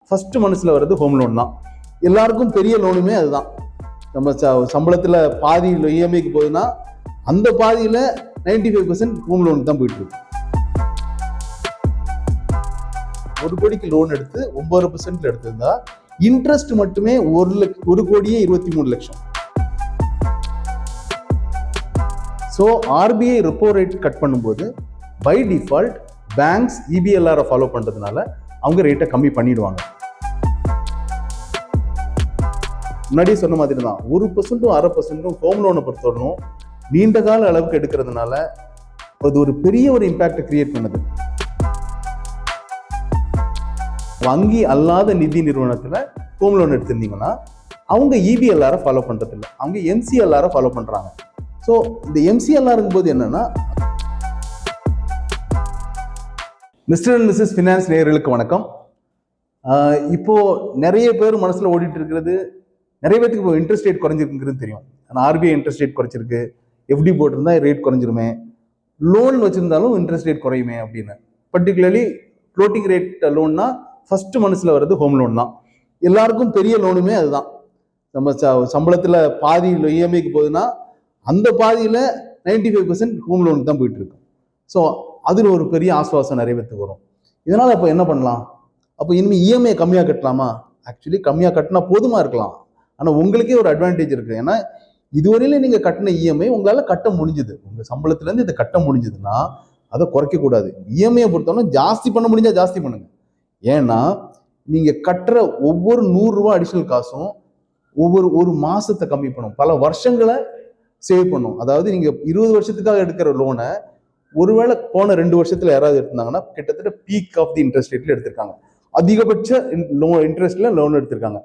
First மனசுல வர்றது home loan தான். எல்லாருக்கும் பெரிய லோனுமே அதுதான். நம்ம சம்பளத்துல பாதி இஎம்ஐக்கு போகுதுன்னா அந்த பாதியில 95% ஹோம் லோன் தான் போயிட்டு இருக்கு. 1 கோடிக்கு லோன் எடுத்து 9% எடுத்திருந்தா இன்ட்ரெஸ்ட் மட்டுமே 1,23,00,000. So RBI repo rate cut பண்ணும்போது பை டிஃபால்ட் பேங்க்ஸ் இபிஎல்ஆரை ஃபாலோ பண்றதுனால அவங்க ரேட்டை கம்மி பண்ணிடுவாங்க. முன்னாடியே சொன்ன மாதிரி தான் 1% 1/2% ஹோம் லோனை பொறுத்தவரைக்கும் நீண்ட கால அளவுக்கு எடுக்கிறதுனால அது ஒரு பெரிய ஒரு இம்பாக்ட் கிரியேட் பண்ணுது. வங்கி அல்லாத நிதி நிறுவனத்துல ஹோம் லோன் எடுத்திருந்தீங்கன்னா அவங்க இபிஎல்ஆரை ஃபாலோ பண்றது இல்லை, அவங்க எம்சிஎல்ஆரை ஃபாலோ பண்றாங்க. ஸோ இந்த எம்சிஎல்ஆர் போது என்னன்னா, மிஸ்டர் அண்ட் மிஸ்ஸஸ் ஃபினான்ஸ் நேயர்களுக்கு வணக்கம். இப்போ நிறைய பேர் மனசுல ஓடிட்டு இருக்கிறது, நிறைய பேருக்கு இப்போ இன்ட்ரெஸ்ட் ரேட் குறைஞ்சிருக்குங்கிறது தெரியும். ஆனால் ஆர்பிஐ இன்ட்ரெஸ்ட் ரேட் குறைச்சிருக்கு, எஃப்டி போட்டிருந்தா ரேட் குறைஞ்சிருமே, லோன் வச்சிருந்தாலும் இன்ட்ரெஸ்ட் ரேட் குறையுமே அப்படின்னு. பர்டிகுலர்லி ஃப்ளோட்டிங் ரேட் லோன்னா ஃபர்ஸ்ட் மனசுல வர்றது ஹோம் லோன் தான். எல்லாருக்கும் பெரிய லோனுமே அதுதான். நம்ம சம்பளத்துல பாதி இஎம்ஐக்கு போகுதுன்னா அந்த பாதியில 95% ஹோம் லோன் தான் போயிட்டு இருக்கு. ஸோ அதுல ஒரு பெரிய ஆசுவாசம் நிறைய பேருக்கு வரும். இதனால இப்போ என்ன பண்ணலாம்? அப்போ இனிமேல் இஎம்ஐ கம்மியாக கட்டலாமா? ஆக்சுவலி கம்மியாக கட்டினா போதுமா இருக்கலாம். ஆனால் உங்களுக்கே ஒரு அட்வான்டேஜ் இருக்கு. ஏன்னா இதுவரையில நீங்க கட்டின இஎம்ஐ உங்களால கட்ட முடிஞ்சது, உங்க சம்பளத்துல இருந்து இதை கட்ட முடிஞ்சதுன்னா அதை குறைக்க கூடாது. இஎம்ஐயை பொறுத்தவரை ஜாஸ்தி பண்ண முடிஞ்சா ஜாஸ்தி பண்ணுங்க. ஏன்னா நீங்க கட்டுற ஒவ்வொரு 100 ரூபாய் அடிஷனல் காசும் ஒரு மாசத்தை கம்மி பண்ணும், பல வருஷங்களை சேவ் பண்ணும். அதாவது நீங்க 20 வருஷத்துக்காக எடுக்கிற லோனை ஒருவேளை போன 2 வருஷத்துல யாராவது எடுத்திருந்தாங்கன்னா கிட்டத்தட்ட பீக் ஆஃப் தி இன்ட்ரெஸ்ட் ரேட்ல எடுத்திருக்காங்க, அதிகபட்ச இன்ட்ரெஸ்ட்ல லோன் எடுத்திருக்காங்க.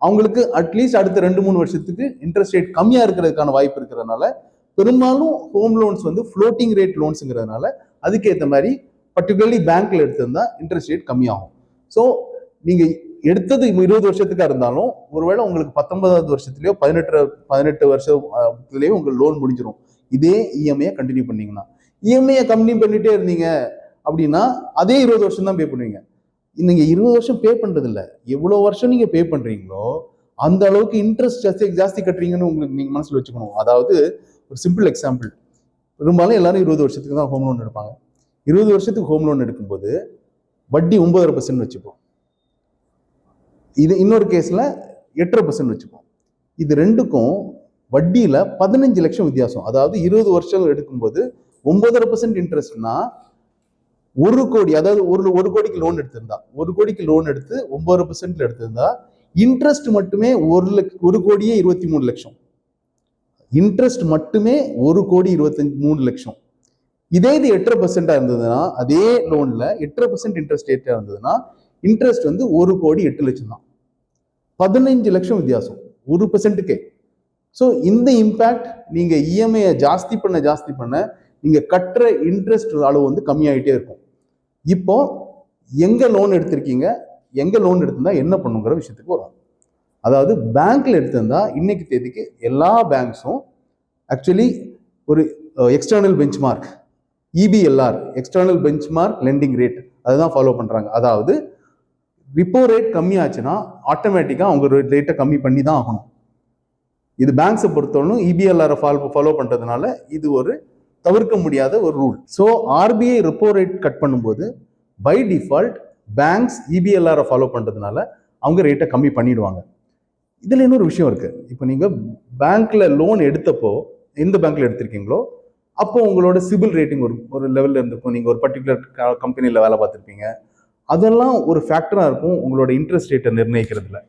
அவங்களுக்கு அட்லீஸ்ட் அடுத்த 2-3 வருஷத்துக்கு இன்ட்ரெஸ்ட் ரேட் கம்மியா இருக்கிறதுக்கான வாய்ப்பு இருக்கிறதுனால பெரும்பாலும் ஹோம் லோன்ஸ் ஃப்ளோட்டிங் ரேட் லோன்ஸுங்கிறதுனால அதுக்கேற்ற மாதிரி பர்டிகுலர்லி பேங்க்ல எடுத்திருந்தா இன்ட்ரெஸ்ட் ரேட் கம்மியாகும். ஸோ நீங்க எடுத்தது 20 வருஷத்துக்கா இருந்தாலும் ஒருவேளை உங்களுக்கு 19வது வருஷத்துலயோ 18 வருஷத்துலயோ உங்களுக்கு லோன் முடிஞ்சிடும். இதே இஎம்ஐயை கண்டினியூ பண்ணீங்கன்னா. இஎம்ஐயை கண்டினியூ பண்ணிட்டே இருந்தீங்க அப்படின்னா அதே 20 வருஷம் தான் பே பண்ணுவீங்க. நீங்க 20 வருஷம் பே பண்றது இல்ல, எவ்வளவு வருஷம் நீங்க பே பண்றீங்களோ அந்த அளவுக்கு இன்ட்ரெஸ்ட் ஜாஸ்தி கட்டுறீங்கன்னு உங்களுக்கு நீங்க மனசுல வச்சுக்கணும். அதாவது ஒரு சிம்பிள் எக்ஸாம்பிள், பெரும்பாலும் எல்லாரும் 20 வருஷத்துக்கு தான் ஹோம் லோன் எடுப்பாங்க. 20 வருஷத்துக்கு ஹோம் லோன் எடுக்கும்போது வட்டி 9.5% வச்சுப்போம். இது இன்னொரு கேஸ்ல 8.5% வச்சுப்போம். இது ரெண்டுக்கும் வட்டியில 15 லட்சம் வித்தியாசம். அதாவது 20 வருஷம் எடுக்கும்போது 9.5% இன்ட்ரெஸ்ட்னா 1 கோடி, அதாவது 1 கோடிக்கு லோன் எடுத்திருந்தா 1 கோடிக்கு லோன் எடுத்து 9% எடுத்திருந்தா இன்ட்ரெஸ்ட் மட்டுமே 1,23,00,000. இன்ட்ரெஸ்ட் மட்டுமே 1,23,00,000. இதே இது 8% இருந்ததுன்னா, அதே லோன்ல 8% இன்ட்ரெஸ்ட் ரேட்டா இருந்ததுன்னா இன்ட்ரெஸ்ட் 1,08,00,000 தான். 15 லட்சம் வித்தியாசம் 1%. ஸோ இந்த இம்பாக்ட் நீங்க இஎம்ஐ ஜாஸ்தி பண்ண நீங்க கட்டுற இன்ட்ரெஸ்ட் அளவு கம்மியாயிட்டே இருக்கும். இப்போ எங்க லோன் எடுத்திருக்கீங்க, எங்க லோன் எடுத்திருந்தா என்ன பண்ணுங்கிற விஷயத்துக்கு வரும். அதாவது பேங்க்ல எடுத்திருந்தா இன்னைக்கு தேதிக்கு எல்லா பேங்க்ஸும் ஆக்சுவலி ஒரு external benchmark EBLR, external benchmark landing rate, அதுதான் ஃபாலோ பண்றாங்க. அதாவது ரிப்போ ரேட் கம்மியாச்சுன்னா ஆட்டோமேட்டிக்கா அவங்க ரேட்டை கம்மி பண்ணி தான் ஆகணும். இது பேங்க்ஸை பொறுத்தவரை இபிஎல்ஆர் ஃபாலோ பண்றதுனால இது ஒரு தவிர்க்க முடியாத ஒரு rule. So RBI repo rate cut பண்ணும்போது பை டிஃபால்ட் பேங்க்ஸ் இபிஎல்ஆரை ஃபாலோ பண்றதுனால அவங்க ரேட்டை கம்மி பண்ணிடுவாங்க. இதுல இன்னொரு விஷயம் இருக்கு. இப்போ நீங்க பேங்க்ல லோன் எடுத்தப்போ எந்த பேங்க்ல எடுத்திருக்கீங்களோ அப்போ உங்களோட சிபில் ரேட்டிங் ஒரு லெவல்ல இருந்திருக்கும். நீங்க ஒரு பர்டிகுலர் கம்பெனில வேலை பார்த்துருப்பீங்க. அதெல்லாம் ஒரு ஃபேக்டரா இருக்கும் உங்களோட இன்ட்ரெஸ்ட் ரேட்டை நிர்ணயிக்கிறதுல.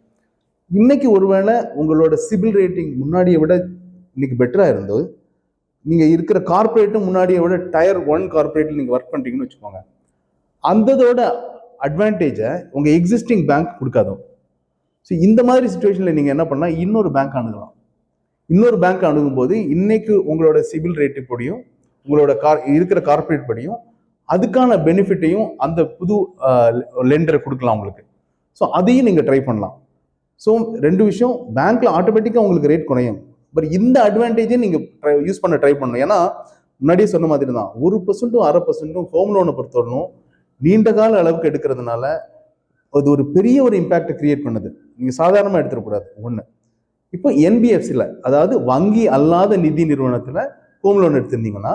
இன்னைக்கு ஒருவேளை உங்களோட சிபில் ரேட்டிங் முன்னாடியை விட இன்னைக்கு பெட்டரா இருந்தது, நீங்க இருக்கிற கார்பரேட்டும் முன்னாடியை விட டயர் 1 கார்பரேட்ல நீங்க ஒர்க் பண்றீங்கன்னு வச்சுக்கோங்க, அந்ததோட அட்வான்டேஜை உங்க எக்ஸிஸ்டிங் பேங்க் கொடுக்காதோ. ஸோ இந்த மாதிரி சுச்சுவேஷன்ல நீங்க என்ன பண்ணலாம், இன்னொரு பேங்க் அணுகலாம். இன்னொரு பேங்க் அணுகும் போது இன்னைக்கு உங்களோட சிபில் ரேட்டு படியும் உங்களோட இருக்கிற கார்பரேட் படியும் அதுக்கான பெனிஃபிட்டையும் அந்த புது லெண்டரை கொடுக்கலாம் உங்களுக்கு. ஸோ அதையும் நீங்க ட்ரை பண்ணலாம். ஸோ 2 விஷயம், பேங்க்ல ஆட்டோமேட்டிக்கா உங்களுக்கு ரேட் குறையும். பட் இந்த அட்வான்டேஜை நீங்க யூஸ் பண்ண ட்ரை பண்ணணும். ஏன்னா முன்னாடியே சொன்ன மாதிரி தான் 1% 1/2% ஹோம் லோனை பொறுத்தவரைக்கும் நீண்ட கால அளவுக்கு எடுக்கிறதுனால அது ஒரு பெரிய ஒரு இம்பாக்டை கிரியேட் பண்ணுது. நீங்க சாதாரணமா எடுத்துடக்கூடாது. ஒண்ணு. இப்போ என்பிஎஃப்சில, அதாவது வங்கி அல்லாத நிதி நிறுவனத்துல ஹோம் லோன் எடுத்திருந்தீங்கன்னா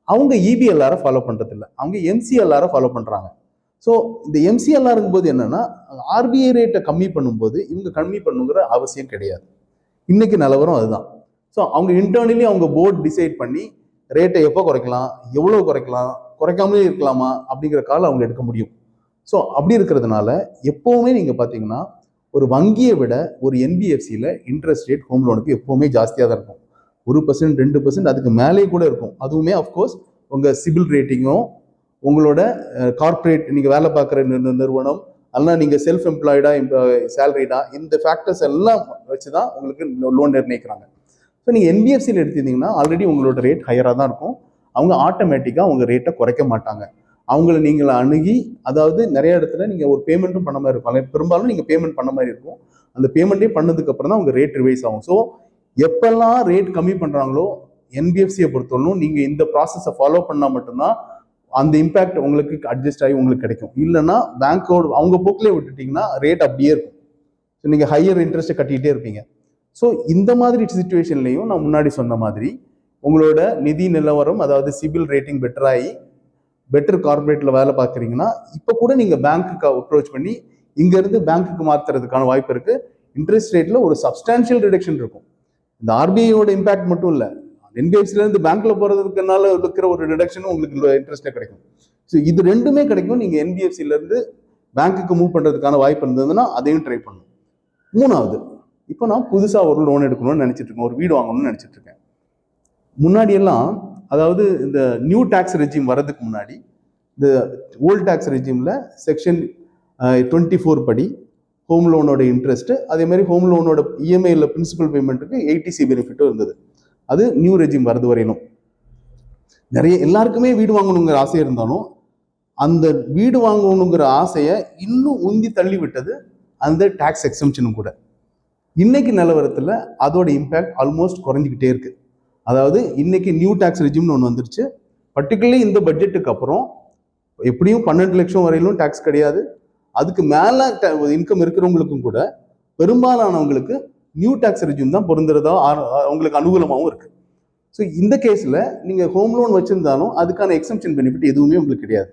அவங்க இபிஎல்ஆரை ஃபாலோ பண்றது இல்லை, அவங்க எம்சிஎல்ஆரை ஃபாலோ பண்றாங்க. ஸோ இந்த எம்சிஎல்ஆருங்கும் போது என்னன்னா, ஆர்பிஐ ரேட்டை கம்மி பண்ணும்போது இவங்க கம்மி பண்ணுங்கிற அவசியம் கிடையாது. இன்னைக்கு நிலவரம் அதுதான். ஸோ அவங்க இன்டர்னலி அவங்க போர்டு டிசைட் பண்ணி ரேட்டை எப்போ குறைக்கலாம், எவ்வளவு குறைக்கலாம், குறைக்காமலே இருக்கலாமா அப்படிங்கிற கால் அவங்க எடுக்க முடியும். ஸோ அப்படி இருக்கிறதுனால எப்பவுமே நீங்க பாத்தீங்கன்னா ஒரு வங்கியை விட ஒரு என்பிஎஃப்சியில் இன்ட்ரெஸ்ட் ரேட் ஹோம் லோனுக்கு எப்பவுமே ஜாஸ்தியாக தான் இருக்கும். 1%, 2%, அதுக்கு மேலே கூட இருக்கும். அதுவுமே அஃப்கோர்ஸ் உங்கள் சிபில் ரேட்டிங்கும், உங்களோட கார்பரேட் நீங்கள் வேலை பார்க்குற நிறுவனம், அதெல்லாம் நீங்கள் செல்ஃப் எம்ப்ளாய்டா சேலரிடா, இந்த ஃபேக்டர்ஸ் எல்லாம் வச்சு தான் உங்களுக்கு லோன் நிர்ணயிக்கிறாங்க. ஸோ நீங்கள் என்பிஎஃப்சியில் எடுத்திருந்தீங்கன்னா ஆல்ரெடி உங்களோட ரேட் ஹையராக தான் இருக்கும். அவங்க ஆட்டோமேட்டிக்காக அவங்க ரேட்டை குறைக்க மாட்டாங்க. அவங்கள நீங்கள் அணுகி, அதாவது நிறைய இடத்துல நீங்கள் ஒரு பேமெண்ட்டும் பண்ண மாதிரி இருக்கும். பெரும்பாலும் நீங்கள் பேமெண்ட் பண்ண மாதிரி இருக்கும். அந்த பேமெண்ட்டே பண்ணதுக்கு அப்புறம் தான் உங்க ரேட் ரிவைஸ் ஆகும். ஸோ எப்பெல்லாம் ரேட் கம்மி பண்றாங்களோ என்பிஎஃப்சியை பொறுத்தவரைக்கும் நீங்க இந்த ப்ராசஸை ஃபாலோ பண்ணா மட்டும்தான் அந்த இம்பாக்ட் உங்களுக்கு அட்ஜஸ்ட் ஆகி உங்களுக்கு கிடைக்கும். இல்லைன்னா பேங்கோட அவங்க போக்கிலே விட்டுட்டீங்கன்னா ரேட் அப்படியே இருக்கும். ஸோ நீங்க ஹையர் இன்ட்ரெஸ்ட்டை கட்டிகிட்டே இருப்பீங்க. ஸோ இந்த மாதிரி சிச்சுவேஷன்லையும் நான் முன்னாடி சொன்ன மாதிரி உங்களோட நிதி நிலவரம், அதாவது சிபில் ரேட்டிங் பெட்டர் ஆகி பெட்டர் கார்பரேட்ல வேலை பார்க்குறீங்கன்னா இப்போ கூட நீங்க பேங்க்குக்கு அப்ரோச் பண்ணி இங்க இருந்து பேங்க்குக்கு மாத்துறதுக்கான வாய்ப்பு இருக்கு. இன்ட்ரெஸ்ட் ரேட்ல ஒரு சப்ஸ்டான்ஷியல் ரிடக்ஷன் இருக்கும். இந்த ஆர்பிஐயோட இம்பாக்ட் மட்டும் இல்லை, என்பிஎஃப்சில இருந்து பேங்க்ல போறதுக்குனால இருக்கிற ஒரு ரிடக்ஷனும் உங்களுக்கு இன்ட்ரெஸ்டே கிடைக்கும். ஸோ இது ரெண்டுமே கிடைக்கும். நீங்க என்பிஎஃப்சில இருந்து பேங்க்குக்கு மூவ் பண்றதுக்கான வாய்ப்பு இருந்ததுன்னா அதையும் ட்ரை பண்ணணும். மூணாவது, இப்போ நான் புதுசா ஒரு லோன் எடுக்கணும்னு நினைச்சிட்டு இருக்கேன், ஒரு வீடு வாங்கணும்னு நினைச்சிட்டு இருக்கேன். முன்னாடி எல்லாம், அதாவது இந்த நியூ டாக்ஸ் ரெஜிம் வர்றதுக்கு முன்னாடி இந்த ஓல்ட் டாக்ஸ் ரெஜிம்ல செக்ஷன் 24 படி ஹோம் லோனோட இன்ட்ரெஸ்ட், அதே மாதிரி ஹோம் லோனோட இஎம்ஐல பிரின்சிபல் பேமெண்ட்டுக்கு ஏடிசி பெனிஃபிட்டும் இருந்தது. அது நியூ ரெஜிம் வரது வரையிலும் நிறைய எல்லாருக்குமே வீடு வாங்கணுங்கிற ஆசை இருந்தாலும் அந்த வீடு வாங்கணுங்கிற ஆசையை இன்னும் உந்தி தள்ளி விட்டது அந்த டாக்ஸ் எக்ஸம்ஷனும் கூட. இன்னைக்கு நிலவரத்துல அதோட இம்பாக்ட் ஆல்மோஸ்ட் குறைஞ்சிக்கிட்டே இருக்கு. அதாவது இன்னைக்கு நியூ டாக்ஸ் ரெஜிம்னு ஒன்று வந்துருச்சு. பர்டிகுலர்லி இந்த பட்ஜெட்டுக்கு அப்புறம் எப்படியும் 12 லட்சம் வரையிலும் டாக்ஸ் கிடையாது. அதுக்கு மேல இன்கம் இருக்கிறவங்களுக்கும் கூட பெரும்பாலானவங்களுக்கு நியூ டாக்ஸ் ரெஜிம் தான் பொருந்துறதா அவங்களுக்கு அனுகூலமாகவும் இருக்கு. ஸோ இந்த கேஸ்ல நீங்க ஹோம் லோன் வச்சிருந்தாலும் அதுக்கான எக்ஸம்ஷன் பெனிஃபிட் எதுவுமே உங்களுக்கு கிடையாது.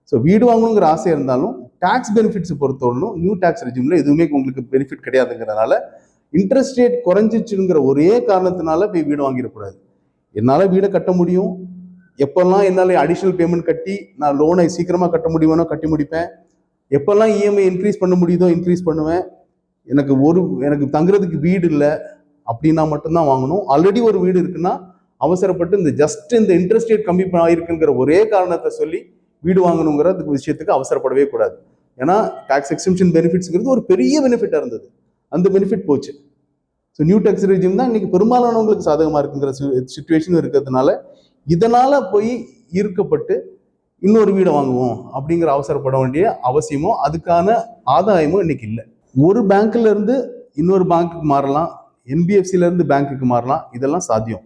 ஸோ வீடு வாங்கணுங்கிற ஆசை இருந்தாலும் டாக்ஸ் பெனிஃபிட்ஸ் பொறுத்தவரைக்கும் நியூ டாக்ஸ் ரெஜிம்ல எதுவுமே உங்களுக்கு பெனிஃபிட் கிடையாதுங்கிறதுனால இன்ட்ரெஸ்ட் ரேட் குறைஞ்சிச்சுங்கிற ஒரே காரணத்தினால போய் வீடு வாங்கிடக்கூடாது. என்னால் வீடை கட்ட முடியும், எப்பெல்லாம் என்னால் அடிஷனல் பேமெண்ட் கட்டி நான் லோனை சீக்கிரமாக கட்ட முடியுமோ கட்டி முடிப்பேன், எப்பெல்லாம் இஎம்ஐ இன்க்ரீஸ் பண்ண முடியுதோ இன்க்ரீஸ் பண்ணுவேன், எனக்கு தங்குறதுக்கு வீடு இல்லை அப்படின்னா மட்டும்தான் வாங்கணும். ஆல்ரெடி ஒரு வீடு இருக்குன்னா அவசரப்பட்டு இந்த இன்ட்ரெஸ்ட் ரேட் கம்மி ஆயிருக்குங்கிற ஒரே காரணத்தை சொல்லி வீடு வாங்கணுங்கிற விஷயத்துக்கு அவசரப்படவே கூடாது. ஏன்னா டாக்ஸ் எக்ஸம்ஷன் பெனிஃபிட்ஸ்ங்கிறது ஒரு பெரிய பெனிஃபிட்டா இருந்தது, அந்த பெனிஃபிட் போச்சு. ஸோ நியூ டாக்ஸ் ரெஜிம் தான் இன்னைக்கு பெரும்பாலானவங்களுக்கு சாதகமா இருக்குங்கிற சிச்சுவேஷன் இருக்கிறதுனால இதனால போய் ஈர்க்கப்பட்டு இன்னொரு வீடை வாங்குவோம் அப்படிங்கிற அவசரப்பட வேண்டிய அவசியமோ அதுக்கான ஆதாயமும் இன்னைக்கு இல்லை. ஒரு பேங்க்ல இருந்து இன்னொரு பேங்க்குக்கு மாறலாம், என்பிஎஃப்சில இருந்து பேங்க்குக்கு மாறலாம், இதெல்லாம் சாத்தியம்.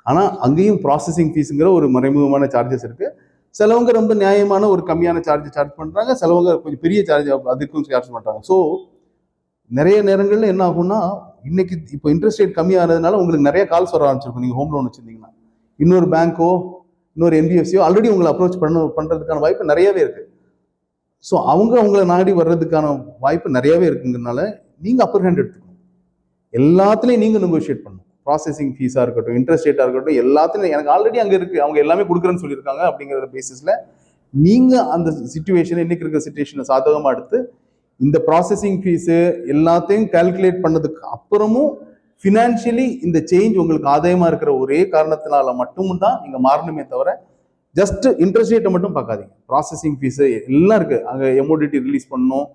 ஆனா அங்கேயும் ப்ராசஸிங் ஃபீஸுங்கிற ஒரு மறைமுகமான சார்ஜஸ் இருக்கு. சிலவங்க ரொம்ப நியாயமான ஒரு கம்மியான சார்ஜ் பண்றாங்க, சிலவங்க கொஞ்சம் பெரிய சார்ஜ் அதுக்கும் சார்ஜ் பண்றாங்க. ஸோ நிறைய நேரங்கள்ல என்ன ஆகும்னா, இன்னைக்கு இப்போ இன்ட்ரெஸ்ட் ரேட் கம்மியானதுனால உங்களுக்கு நிறைய கால்ஸ் வர ஆரம்பிச்சிருக்கும். நீங்க ஹோம் லோன் வச்சிருந்தீங்கன்னா இன்னொரு பேங்க்கோ இன்னொரு என்பிஎஃப்சியோ ஆல்ரெடி உங்களை அப்ரோச் பண்றதுக்கான வாய்ப்பு நிறையவே இருக்கு. ஸோ அவங்கள நாடி வர்றதுக்கான வாய்ப்பு நிறையவே இருக்குங்கிறதுனால நீங்க அப்பர் ஹேண்ட் எடுத்துக்கணும். எல்லாத்துலயும் நீங்க நெகோஷியேட் பண்ணணும். ப்ராசஸிங் ஃபீஸா இருக்கட்டும், இன்ட்ரெஸ்ட் ரேட்டா இருக்கட்டும், எல்லாத்துலையும் எனக்கு ஆல்ரெடி அங்க இருக்கு, அவங்க எல்லாமே கொடுக்குறேன்னு சொல்லியிருக்காங்க அப்படிங்கிற பேசிஸ்ல நீங்க அந்த சிச்சுவேஷன், இன்னைக்கு இருக்கிற சிச்சுவேஷனை சாதகமா எடுத்து இந்த ப்ராசஸிங் ஃபீஸு எல்லாத்தையும் கால்குலேட் பண்ணதுக்கு அப்புறமும் ஃபினான்ஷியலி இந்த சேஞ்ச் உங்களுக்கு ஆதாயமா இருக்கிற ஒரே காரணத்தினால மட்டும் தான் நீங்க மாறணுமே தவிர ஜஸ்ட் இன்ட்ரெஸ்ட் ரேட்டை மட்டும் பார்க்காதீங்க. ப்ராசஸிங் ஃபீஸு எல்லாம் இருக்கு, அங்க எம்ஓடிடி ரிலீஸ் பண்ணணும்,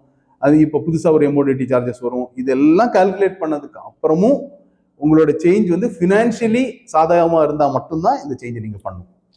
அது இப்போ புதுசாக ஒரு எம்ஓடிடி சார்ஜஸ் வரும், இதெல்லாம் கால்குலேட் பண்ணதுக்கு அப்புறமும் உங்களோட சேஞ்ச் ஃபினான்ஷியலி சாதகமா இருந்தால் மட்டும்தான் இந்த சேஞ்சை நீங்க பண்ணணும்.